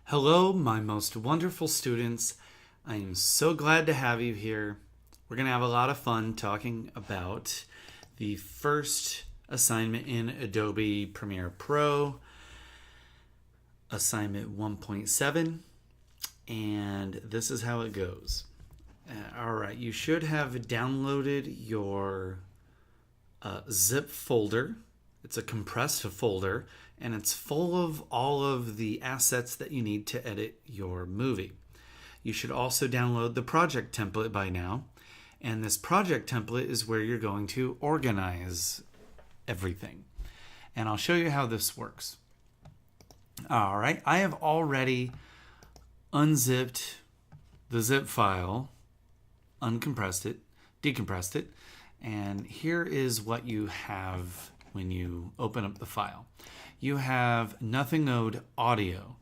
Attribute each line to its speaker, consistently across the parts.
Speaker 1: Hello, my most wonderful students. I am so glad to have you here. We're going to have a lot of fun talking about the first assignment in Adobe Premiere Pro, assignment 1.7, and this is how it goes. All right, you should have downloaded your zip folder. It's a compressed folder, and it's full of all of the assets that you need to edit your movie. You should also download the project template by now, and this project template is where you're going to organize everything. And I'll show you how this works. All right, I have already unzipped the zip file, uncompressed it, decompressed it, and here is what you have when you open up the file. You have Nothing Node audio,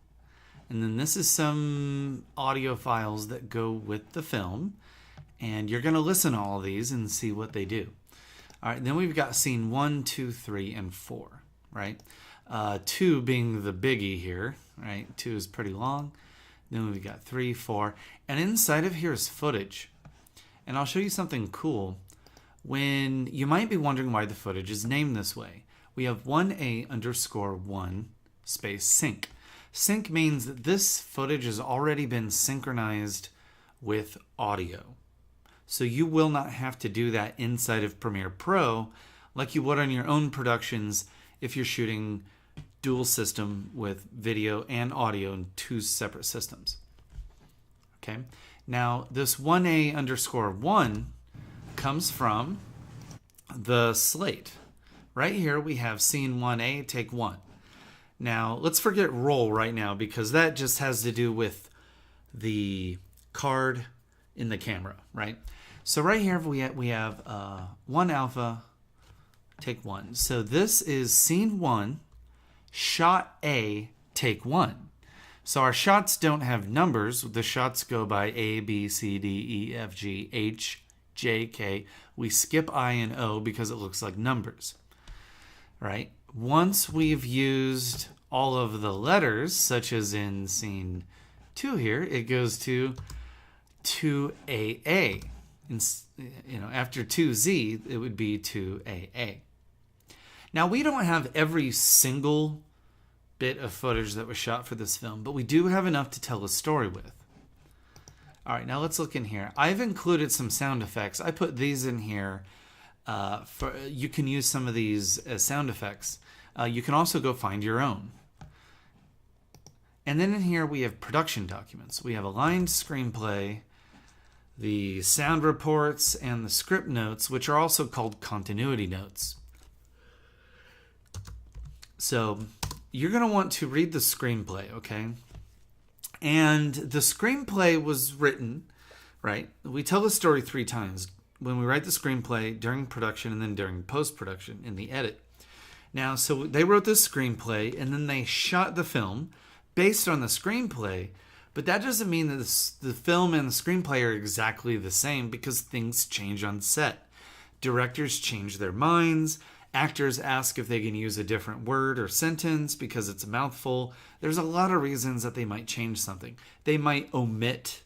Speaker 1: and then this is some audio files that go with the film, and you're going to listen to all these and see what they do. All right, then we've got scene 1, 2, 3, and 4, right? 2 being the biggie here, right? 2 is pretty long. Then we've got 3, 4, and inside of here is footage. And I'll show you something cool. When you might be wondering why the footage is named this way, we have 1A_1 space sync. Sync means that this footage has already been synchronized with audio. So you will not have to do that inside of Premiere Pro like you would on your own productions if you're shooting dual system with video and audio in 2 separate systems. Okay. Now this 1A_1 comes from the slate. Right here we have scene 1A, take 1. Now let's forget roll right now because that just has to do with the card in the camera, right? So right here we have 1 alpha, take 1. So this is scene 1, shot A, take 1. So our shots don't have numbers. The shots go by A, B, C, D, E, F, G, H, J, K. We skip I and O because it looks like numbers, right? Once we've used all of the letters, such as in scene 2 here, it goes to 2AA. After 2Z, it would be 2AA. Now, we don't have every single bit of footage that was shot for this film, but we do have enough to tell a story with. All right, now let's look in here. I've included some sound effects. I put these in here. You can use some of these as sound effects. You can also go find your own. And then in here we have production documents. We have a lined screenplay, the sound reports, and the script notes, which are also called continuity notes. So you're going to want to read the screenplay, okay? And the screenplay was written, right? We tell the story 3 times. When we write the screenplay, during production, and then during post-production in the edit. Now, so they wrote this screenplay, and then they shot the film based on the screenplay, but that doesn't mean that the film and the screenplay are exactly the same because things change on set. Directors change their minds. Actors ask if they can use a different word or sentence because it's a mouthful. There's a lot of reasons that they might change something. They might omit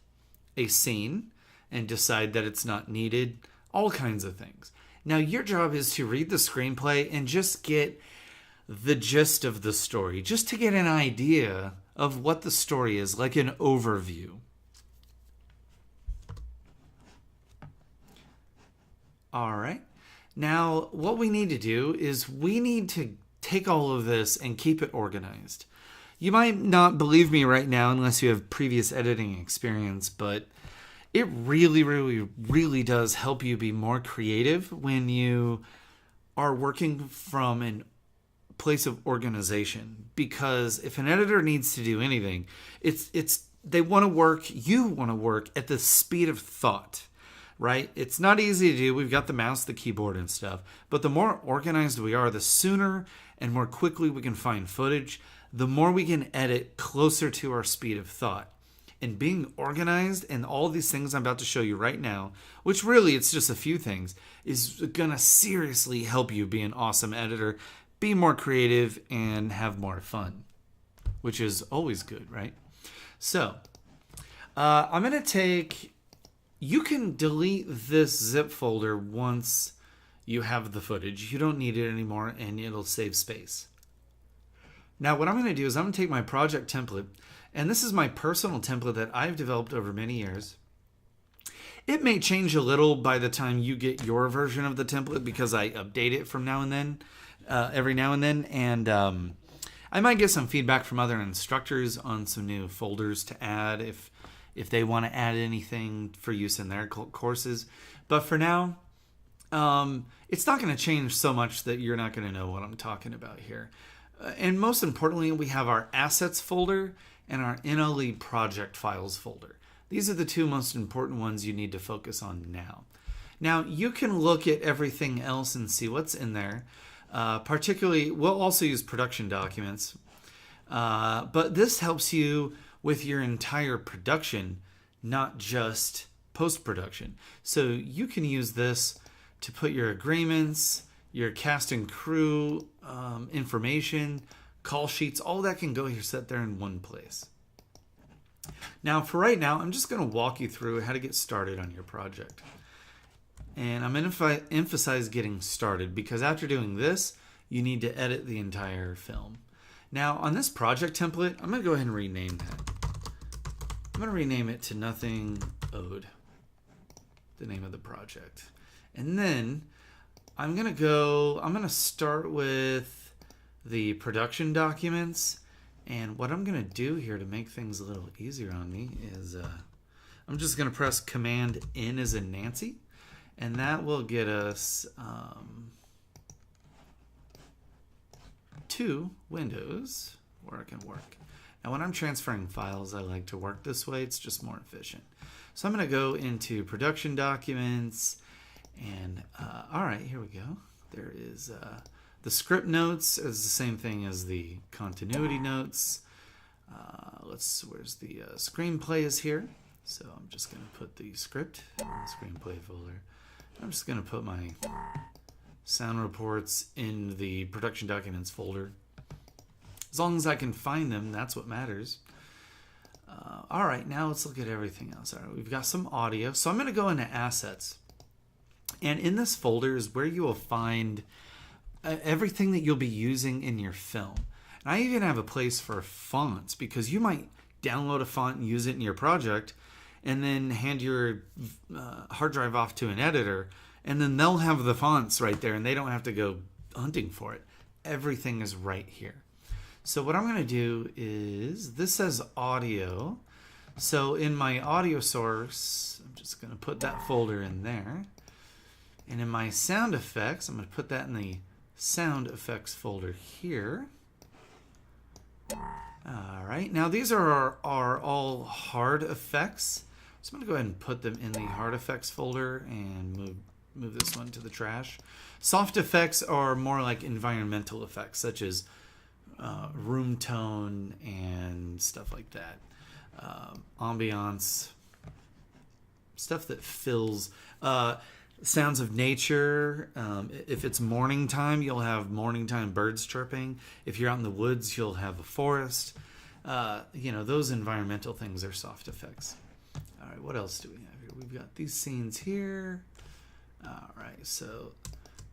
Speaker 1: a scene and decide that it's not needed. All kinds of things. Now, your job is to read the screenplay and just get the gist of the story, just to get an idea of what the story is, like an overview. All right. Now, what we need to do is we need to take all of this and keep it organized. You might not believe me right now unless you have previous editing experience, but it really, really, really does help you be more creative when you are working from a place of organization. Because if an editor needs to do anything, they want to work, you want to work at the speed of thought. Right? It's not easy to do. We've got the mouse, the keyboard, and stuff. But the more organized we are, the sooner and more quickly we can find footage, the more we can edit closer to our speed of thought. And being organized and all these things I'm about to show you right now, which really it's just a few things, is going to seriously help you be an awesome editor, be more creative, and have more fun. which is always good, right? So I'm going to take, you can delete this zip folder once you have the footage. You don't need it anymore, and it'll save space. Now what I'm going to do is I'm going to take my project template, and this is my personal template that I've developed over many years. It may change a little by the time you get your version of the template because I update it from now and then, every now and then, and I might get some feedback from other instructors on some new folders to add if they want to add anything for use in their courses. But for now, it's not going to change so much that you're not going to know what I'm talking about here. And most importantly, we have our assets folder and our NLE project files folder. These are the two most important ones you need to focus on now. Now, you can look at everything else and see what's in there. Particularly, we'll also use production documents. But this helps you with your entire production, not just post-production. So you can use this to put your agreements, your cast and crew information, call sheets, all that can go here, set there in one place. Now, for right now, I'm just going to walk you through how to get started on your project. And I'm going to emphasize getting started because after doing this, you need to edit the entire film. Now, on this project template, I'm going to go ahead and rename that. I'm going to rename it to Nothing Owed, the name of the project. And then I'm going to start with the production documents. And what I'm going to do here to make things a little easier on me is I'm just going to press Command N as in Nancy. And that will get us to Windows where it can work. Now when I'm transferring files, I like to work this way. It's just more efficient. So I'm going to go into production documents. And all right, here we go. There is the script notes is the same thing as the continuity notes. Where's the screenplay is here. So I'm just going to put the script in the screenplay folder. I'm just going to put my sound reports in the production documents folder. As long as I can find them, that's what matters. All right, now let's look at everything else. All right, we've got some audio. So I'm going to go into assets. And in this folder is where you will find everything that you'll be using in your film. And I even have a place for fonts because you might download a font and use it in your project and then hand your hard drive off to an editor, and then they'll have the fonts right there and they don't have to go hunting for it. Everything is right here. So what I'm going to do is, this says audio. So in my audio source, I'm just going to put that folder in there. And in my sound effects, I'm going to put that in the sound effects folder here. All right, now these are all hard effects. So I'm going to go ahead and put them in the hard effects folder and move this one to the trash. Soft effects are more like environmental effects, such as room tone and stuff like that. Ambiance, stuff that fills sounds of nature. If it's morning time, you'll have morning time birds chirping. If you're out in the woods, you'll have a forest. Those environmental things are soft effects. All right, what else do we have here? We've got these scenes here. All right, so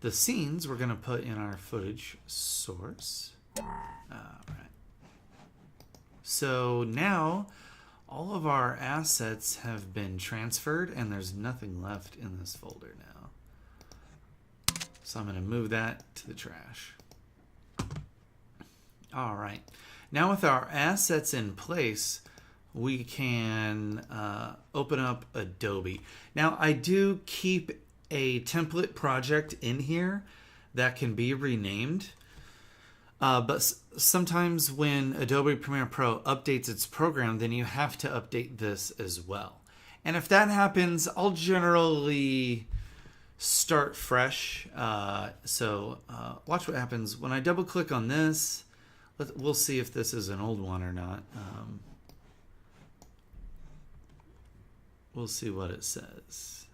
Speaker 1: the scenes we're going to put in our footage source. All right. So now all of our assets have been transferred and there's nothing left in this folder now. So I'm going to move that to the trash. All right. Now with our assets in place, we can open up Adobe. Now I do keep a template project in here that can be renamed. But sometimes when Adobe Premiere Pro updates its program, then you have to update this as well. And if that happens, I'll generally start fresh. So watch what happens. When I double click on this, we'll see if this is an old one or not. We'll see what it says.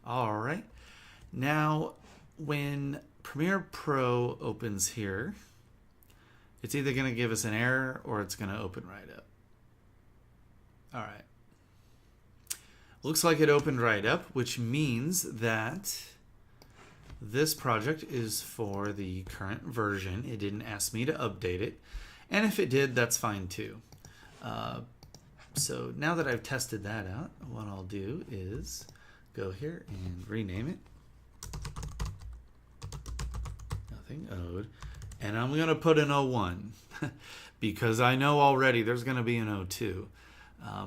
Speaker 1: All right. Now, when Premiere Pro opens here, it's either going to give us an error or it's going to open right up. All right. Looks like it opened right up, which means that this project is for the current version. It didn't ask me to update it. And if it did, that's fine too. So now that I've tested that out, what I'll do is go here and rename it. Nothing owed. And I'm going to put an 01 because I know already there's going to be an 02.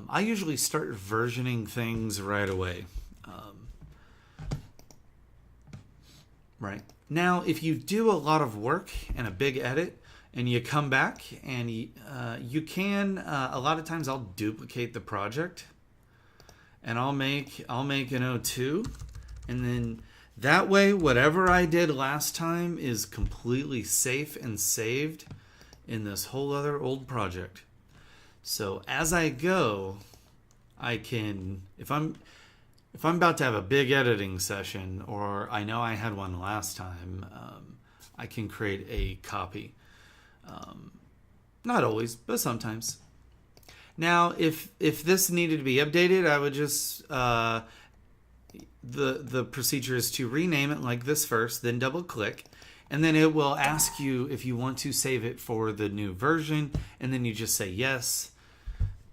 Speaker 1: I usually start versioning things right away. Right. Now, if you do a lot of work and a big edit, and you come back and you can, a lot of times I'll duplicate the project and I'll make an 02, and then that way whatever I did last time is completely safe and saved in this whole other old project. So as I go, I can, if I'm about to have a big editing session, or I know I had one last time, I can create a copy. Not always, but sometimes. Now, if this needed to be updated, I would just the procedure is to rename it like this first, then double click, and then it will ask you if you want to save it for the new version, and then you just say yes.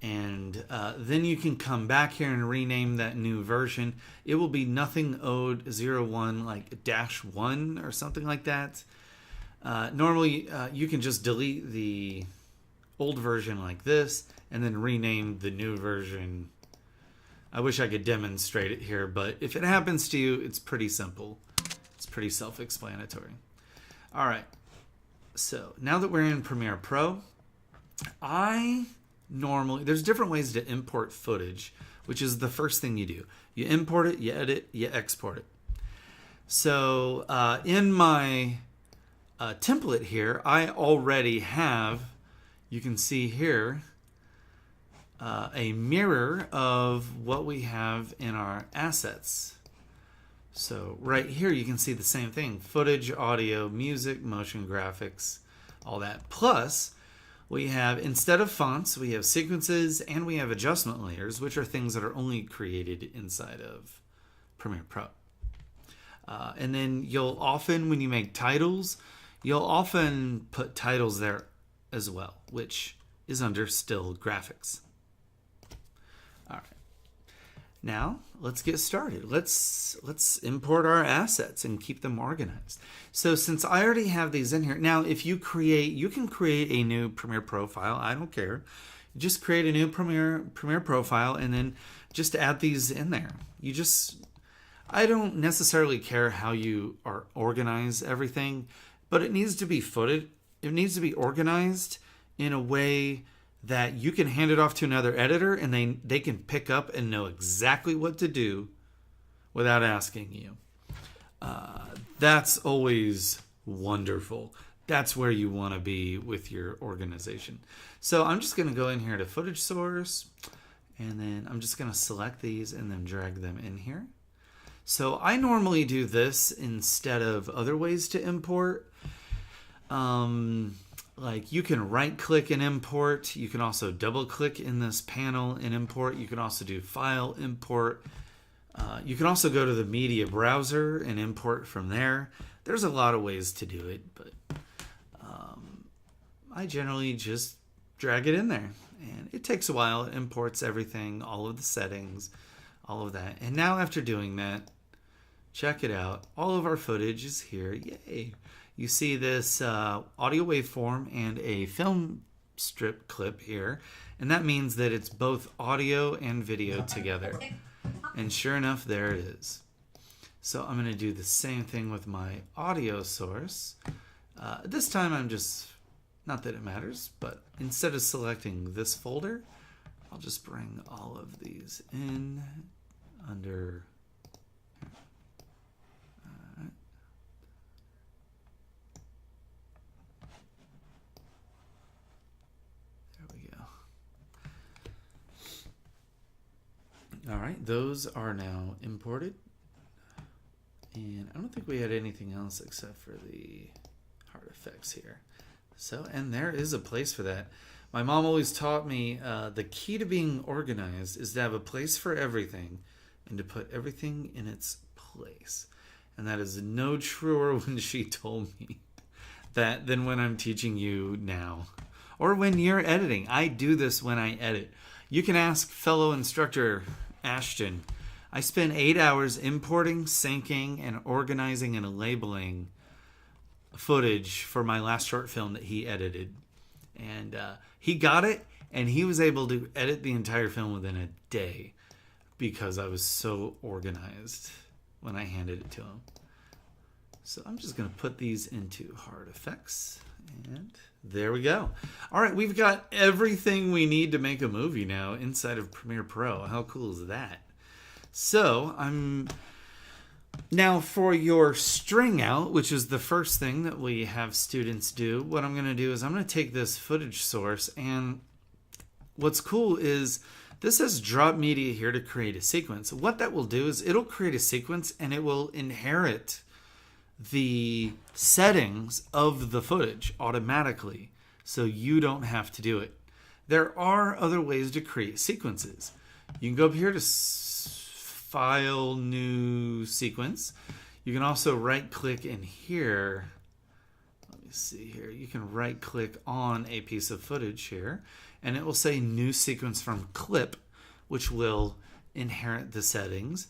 Speaker 1: And then you can come back here and rename that new version. It will be nothing owed 01, like -1 or something like that. Normally, you can just delete the old version like this and then rename the new version. I wish I could demonstrate it here, but if it happens to you, it's pretty simple. It's pretty self-explanatory. All right. So now that we're in Premiere Pro, there's different ways to import footage, which is the first thing you do. You import it, you edit, you export it. So in my template here, I already have, you can see here, a mirror of what we have in our assets. So right here you can see the same thing: footage, audio, music, motion graphics, all that. Plus we have, instead of fonts, we have sequences and we have adjustment layers, which are things that are only created inside of Premiere Pro. And then you'll often, when you make titles, you'll often put titles there as well, which is under Still Graphics. All right. Now, let's get started. Let's import our assets and keep them organized. So since I already have these in here, now if you can create a new Premiere profile. I don't care. Just create a new Premiere profile and then just add these in there. I don't necessarily care how you organize everything, but it needs to be footed. It needs to be organized in a way that you can hand it off to another editor and they can pick up and know exactly what to do without asking you. That's always wonderful. That's where you want to be with your organization. So I'm just going to go in here to footage source, and then I'm just going to select these and then drag them in here. So I normally do this instead of other ways to import. Like you can right click and import. You can also double click in this panel and import. You can also do file import. You can also go to the media browser and import from there. There's a lot of ways to do it, but I generally just drag it in there, and it takes a while. It imports everything, all of the settings, all of that. And now after doing that, check it out. All of our footage is here. Yay! You see this audio waveform and a film strip clip here, and that means that it's both audio and video together. And sure enough, there it is. So I'm going to do the same thing with my audio source. This time I'm just, not that it matters, but instead of selecting this folder, I'll just bring all of these in under... All right, those are now imported. And I don't think we had anything else except for the hard effects here. So, and there is a place for that. My mom always taught me the key to being organized is to have a place for everything and to put everything in its place. And that is no truer when she told me that than when I'm teaching you now. Or when you're editing. I do this when I edit. You can ask fellow instructor Ashton. I spent 8 hours importing, syncing, and organizing and labeling footage for my last short film that he edited. And he got it, and he was able to edit the entire film within a day because I was so organized when I handed it to him. So I'm just going to put these into hard effects, and there we go. All right, we've got everything we need to make a movie now inside of Premiere Pro. How cool is that? So now for your string out, which is the first thing that we have students do, what I'm going to do is I'm going to take this footage source, and what's cool is this says drop media here to create a sequence. What that will do is it'll create a sequence and it will inherit the settings of the footage automatically, so you don't have to do it. There are other ways to create sequences. You can go up here to File, New Sequence. You can also right click in here. Let me see here. You can right click on a piece of footage here and it will say New Sequence from Clip, which will inherit the settings.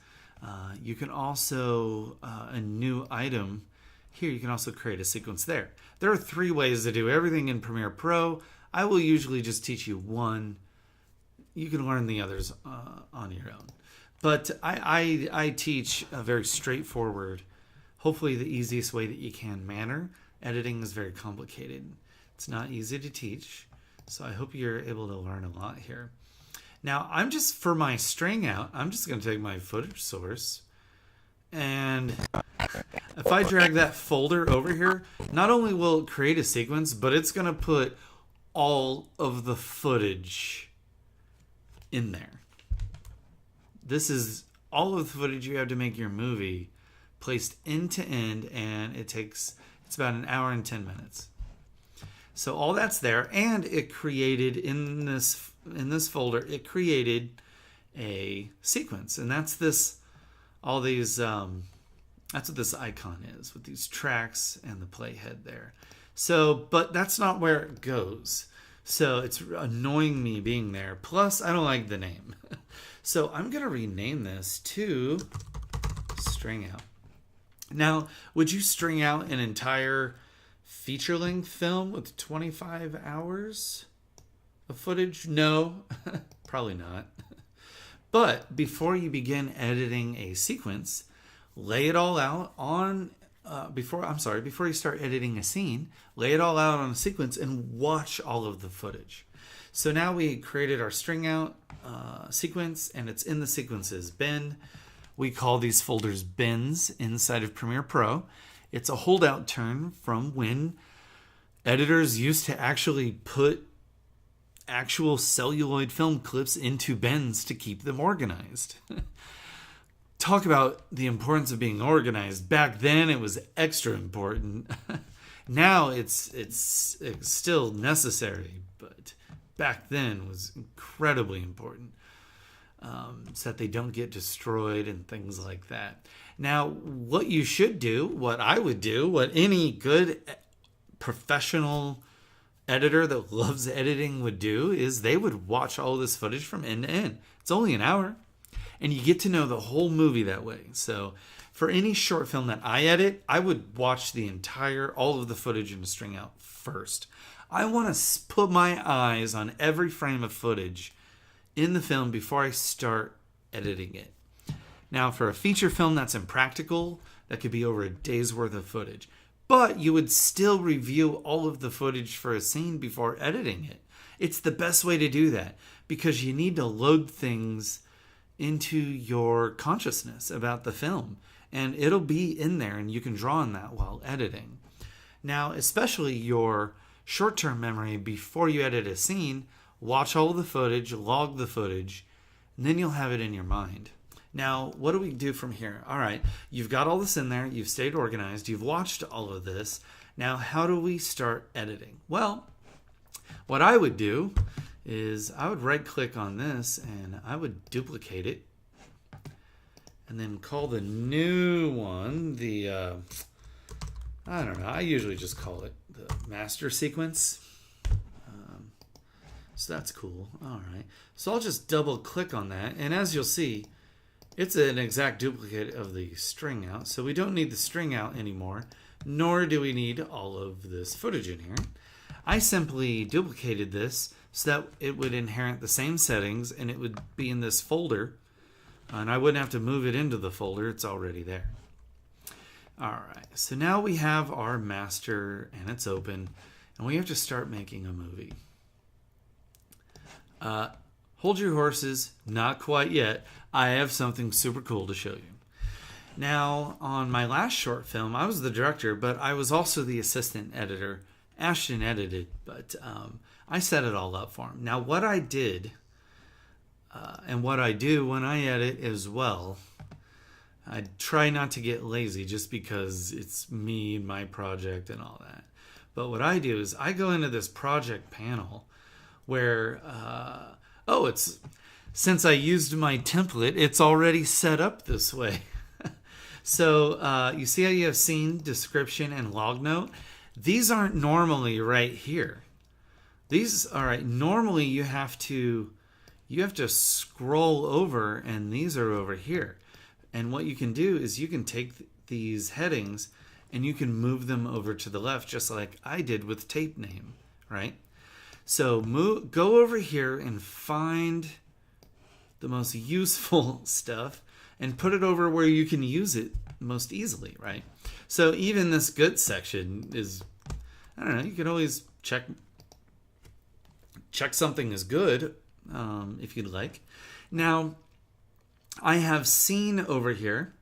Speaker 1: You can also, a new item here, you can also create a sequence there. There are 3 ways to do everything in Premiere Pro. I will usually just teach you one. You can learn the others on your own. But I teach a very straightforward, hopefully the easiest way that you can manner. Editing is very complicated. It's not easy to teach. So I hope you're able to learn a lot here. Now, for my string out, I'm just going to take my footage source, and if I drag that folder over here, not only will it create a sequence, but it's going to put all of the footage in there. This is all of the footage you have to make your movie placed end to end, and it's about an hour and 10 minutes. So all that's there, and it created in this folder, it created a sequence, and that's what this icon is with these tracks and the playhead there. So, but that's not where it goes. So it's annoying me being there. Plus, I don't like the name. So I'm going to rename this to String Out. Now, would you string out an entire feature-length film with 25 hours of footage? No, probably not. But before you begin editing a sequence, lay it all out on before you start editing a scene, lay it all out on a sequence and watch all of the footage. So now we created our string out sequence, and it's in the sequences bin. We call these folders bins inside of Premiere Pro. It's a holdout term from when editors used to actually put actual celluloid film clips into bins to keep them organized. Talk about the importance of being organized. Back then it was extra important. Now it's still necessary, but back then was incredibly important, so that they don't get destroyed and things like that. Now, what you should do, what I would do, what any good professional editor that loves editing would do, is they would watch all this footage from end to end. It's only an hour, and you get to know the whole movie that way. So for any short film that I edit, I would watch all of the footage in a string out first. I want to put my eyes on every frame of footage in the film before I start editing it. Now, for a feature film, that's impractical. That could be over a day's worth of footage. But you would still review all of the footage for a scene before editing it. It's the best way to do that because you need to load things into your consciousness about the film. And it'll be in there, and you can draw on that while editing. Now, especially your short-term memory, before you edit a scene, watch all of the footage, log the footage, and then you'll have it in your mind. Now, what do we do from here? All right, you've got all this in there. You've stayed organized. You've watched all of this. Now, how do we start editing? Well, what I would do is I would right click on this and I would duplicate it and then call the new one the, I don't know, I usually just call it the master sequence. So that's cool. All right. So I'll just double click on that. And as you'll see, it's an exact duplicate of the string out. So we don't need the string out anymore, nor do we need all of this footage in here. I simply duplicated this so that it would inherit the same settings and it would be in this folder. And I wouldn't have to move it into the folder. It's already there. All right. So now we have our master and it's open. And we have to start making a movie. Hold your horses, not quite yet. I have something super cool to show you. Now, on my last short film, I was the director, but I was also the assistant editor. Ashton edited, but I set it all up for him. Now, what I did, and what I do when I edit as well, I try not to get lazy just because it's me and my project and all that. But what I do is I go into this project panel where, it's since I used my template, it's already set up this way. So you see how you have scene, description, and log note? These aren't normally right here. These, all right, normally you have to scroll over and these are over here. And what you can do is you can take these headings and you can move them over to the left just like I did with tape name, right? So go over here and find the most useful stuff and put it over where you can use it most easily, right? So even this good section is, I don't know, you can always check something is good if you'd like. Now, I have scene over here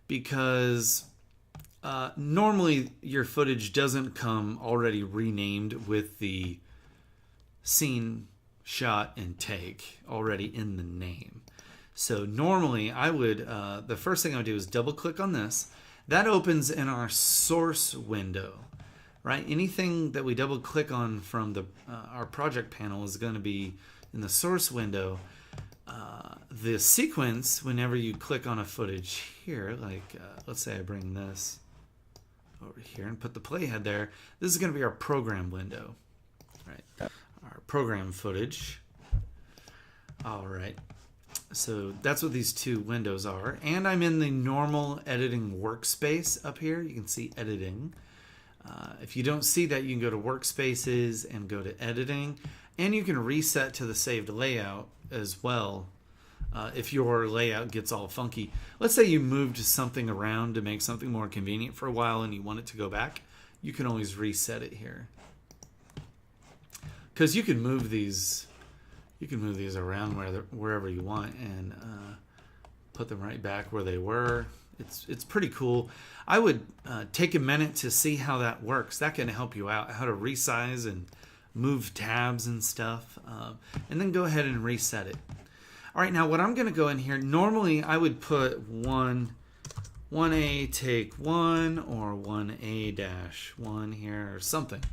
Speaker 1: because normally your footage doesn't come already renamed with the scene, shot, and take already in the name. So normally I would, the first thing I would do is double click on this. That opens in our source window, right? Anything that we double click on from the our project panel is going to be in the source window. The sequence, whenever you click on a footage here, like let's say I bring this over here and put the playhead there, this is going to be our program window, right? Our program footage. All right. So that's what these two windows are. And I'm in the normal editing workspace up here. You can see editing. If you don't see that, you can go to workspaces and go to editing. And you can reset to the saved layout as well. If your layout gets all funky. Let's say you moved something around to make something more convenient for a while and you want it to go back. You can always reset it here. Because you can move these around wherever you want and put them right back where they were. It's pretty cool. I would take a minute to see how that works. That can help you out, how to resize and move tabs and stuff, and then go ahead and reset it. All right, now what I'm going to go in here, normally I would put 1A take 1 or 1A-1 here or something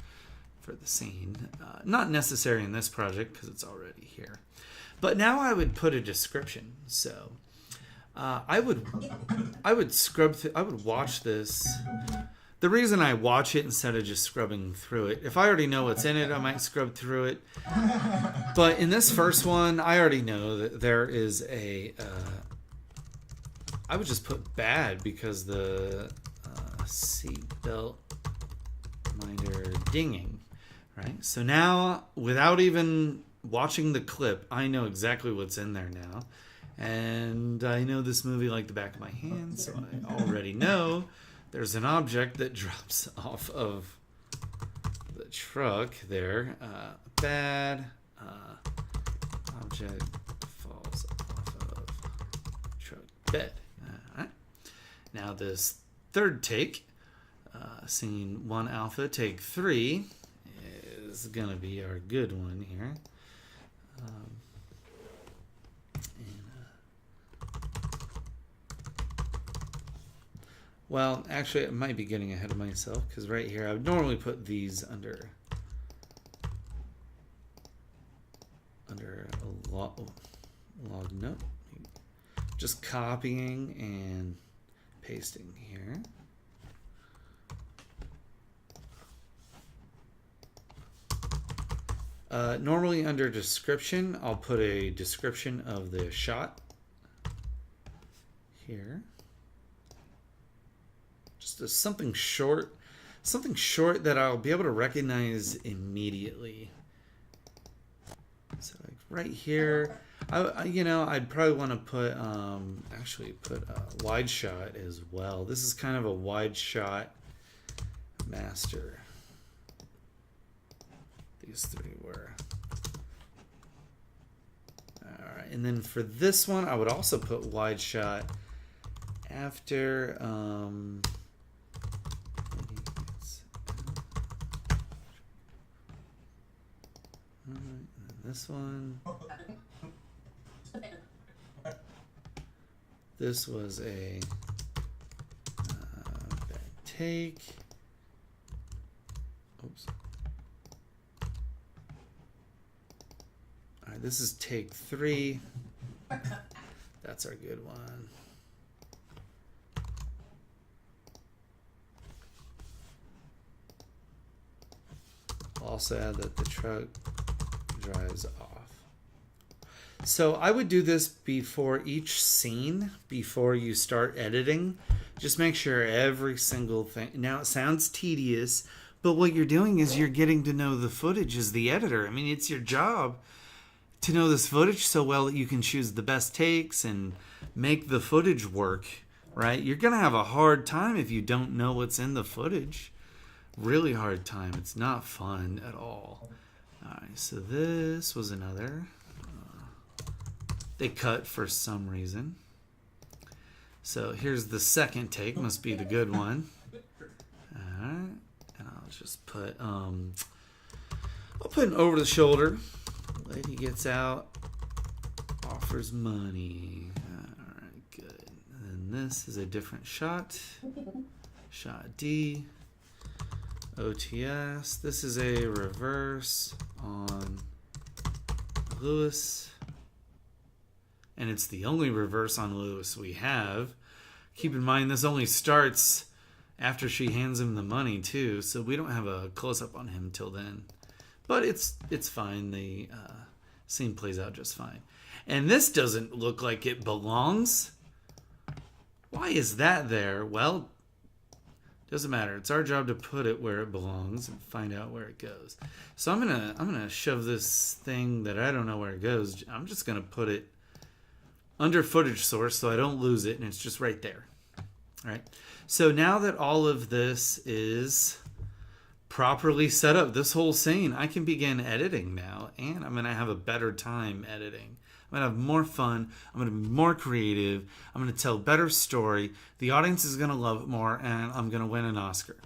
Speaker 1: for the scene. Not necessary in this project because it's already here. But now I would put a description. So I would watch this. The reason I watch it instead of just scrubbing through it, if I already know what's in it, I might scrub through it. But in this first one, I already know that there is a. I would just put bad because the seatbelt minder dinging. Right, so now, without even watching the clip, I know exactly what's in there now. And I know this movie like the back of my hand, so I already know there's an object that drops off of the truck there. Bad object falls off of truck bed. All right. Now this third take, scene 1 alpha, take 3, is going to be our good one here. Well, actually, I might be getting ahead of myself because right here, I would normally put these under a log note. Just copying and pasting here. Normally under description, I'll put a description of the shot here. Just something short that I'll be able to recognize immediately. So like right here, I'd probably want to put actually put a wide shot as well. This is kind of a wide shot master. These three were. All right, and then for this one, I would also put wide shot after. And this one. This was a bad take. Oops. All right, this is take 3. That's our good one. I'll also add that the truck drives off. So I would do this before each scene, before you start editing. Just make sure every single thing. Now it sounds tedious, but what you're doing is you're getting to know the footage as the editor. I mean, it's your job to know this footage so well that you can choose the best takes and make the footage work, right? You're going to have a hard time if you don't know what's in the footage. Really hard time. It's not fun at all. All right, so this was another. They cut for some reason. So here's the second take. Must be the good one. All right, and I'll just put I'll put an over the shoulder. Lady gets out, offers money. All right, good. And then this is a different shot. Shot D. OTS. This is a reverse on Lewis. And it's the only reverse on Lewis we have. Keep in mind, this only starts after she hands him the money, too. So we don't have a close-up on him till then. But it's fine. The scene plays out just fine. And this doesn't look like it belongs. Why is that there? Well, doesn't matter. It's our job to put it where it belongs and find out where it goes. So I'm gonna shove this thing that I don't know where it goes. I'm just gonna put it under footage source so I don't lose it, and it's just right there. All right. So now that all of this is properly set up, this whole scene, I can begin editing now, and I'm gonna have a better time editing. I'm going to have more fun. I'm going to be more creative. I'm going to tell a better story. The audience is going to love it more, and I'm going to win an Oscar.